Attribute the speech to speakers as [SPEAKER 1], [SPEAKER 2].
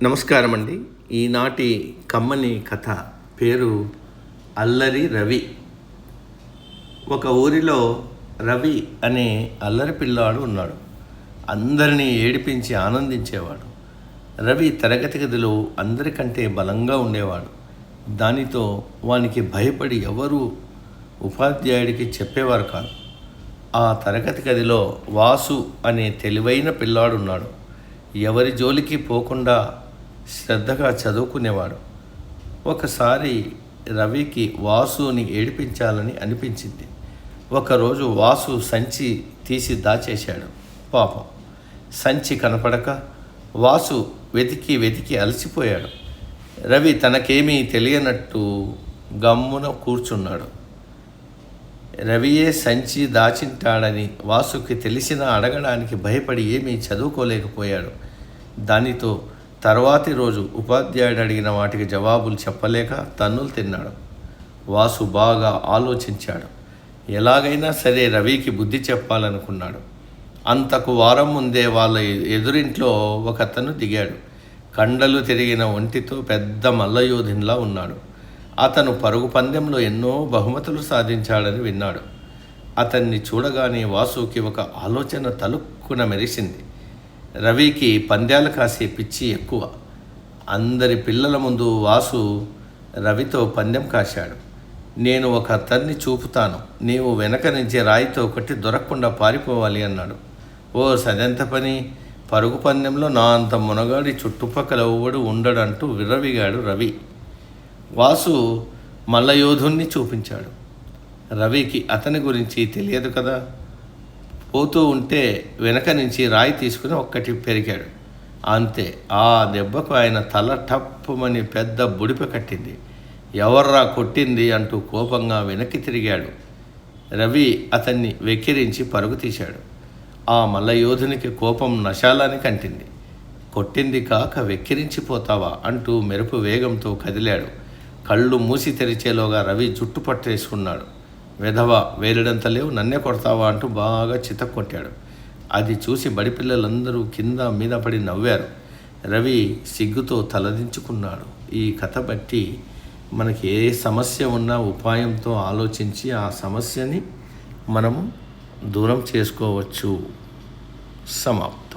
[SPEAKER 1] నమస్కారం అండి. ఈనాటి కమ్మని కథ పేరు అల్లరి రవి. ఒక ఊరిలో రవి అనే అల్లరి పిల్లాడు ఉన్నాడు. అందరినీ ఏడిపించి ఆనందించేవాడు. రవి తరగతి గదిలో అందరికంటే బలంగా ఉండేవాడు. దానితో వానికి భయపడి ఎవరూ ఉపాధ్యాయుడికి చెప్పేవారు కాదు. ఆ తరగతి గదిలో వాసు అనే తెలివైన పిల్లాడున్నాడు. ఎవరి జోలికి పోకుండా శ్రద్ధగా చదువుకునేవాడు. ఒకసారి రవికి వాసుని ఏడిపించాలని అనిపించింది. ఒకరోజు వాసు సంచి తీసి దాచేశాడు. పాపం సంచి కనపడక వాసు వెతికి వెతికి అలసిపోయాడు. రవి తనకేమీ తెలియనట్టు గమ్మున కూర్చున్నాడు. రవియే సంచి దాచింటాడని వాసుకి తెలిసినా అడగడానికి భయపడి ఏమీ చదువుకోలేకపోయాడు. దానితో తర్వాతి రోజు ఉపాధ్యాయుడు అడిగిన వాటికి జవాబులు చెప్పలేక తన్నులు తిన్నాడు. వాసు బాగా ఆలోచించాడు. ఎలాగైనా సరే రవికి బుద్ధి చెప్పాలనుకున్నాడు. అంతకు వారం ముందే వాళ్ళ ఎదురింట్లో ఒకతను దిగాడు. కండలు తిరిగిన ఒంటితో పెద్ద మల్లయోధునిలా ఉన్నాడు. అతను పరుగు పందెంలో ఎన్నో బహుమతులు సాధించాడని విన్నాడు. అతన్ని చూడగానే వాసుకి ఒక ఆలోచన తలుక్కున మెరిసింది. రవికి పందాలు కాసే పిచ్చి ఎక్కువ. అందరి పిల్లల ముందు వాసు రవితో పందెం కాశాడు. నేను ఒక అతన్ని చూపుతాను, నీవు వెనక నుంచి రాయితో కొట్టి దొరకకుండా పారిపోవాలి అన్నాడు. ఓ సదెంత పని, పరుగు పందెంలో నా అంత మునగాడి చుట్టుపక్కల ఎవ్వడు ఉండడంటూ విర్రవిగాడు రవి. వాసు మల్లయోధుణ్ణి చూపించాడు. రవికి అతని గురించి తెలియదు కదా. పోతూ ఉంటే వెనక నుంచి రాయి తీసుకుని ఒక్కటి పెరిగాడు. అంతే, ఆ దెబ్బకు ఆయన తల టప్పుమని పెద్ద బుడిప కట్టింది. ఎవర్రా కొట్టింది అంటూ కోపంగా వెనక్కి తిరిగాడు. రవి అతన్ని వెక్కిరించి పరుగు తీశాడు. ఆ మల్లయోధునికి కోపం నశాలానికి అంటింది. కొట్టింది కాక వెక్కిరించిపోతావా అంటూ మెరుపు వేగంతో కదిలాడు. కళ్ళు మూసి తెరిచేలోగా రవి జుట్టు పట్టేసుకున్నాడు. వెధవ, వేలుడంత లేవు, నన్నే కొడతావా అంటూ బాగా చితక్కొట్టాడు. అది చూసి బడిపిల్లలందరూ కింద మీద పడి నవ్వారు. రవి సిగ్గుతో తలదించుకున్నాడు. ఈ కథ బట్టి మనకి ఏ సమస్య ఉన్నా ఉపాయంతో ఆలోచించి ఆ సమస్యని మనము దూరం చేసుకోవచ్చు. సమాప్తం.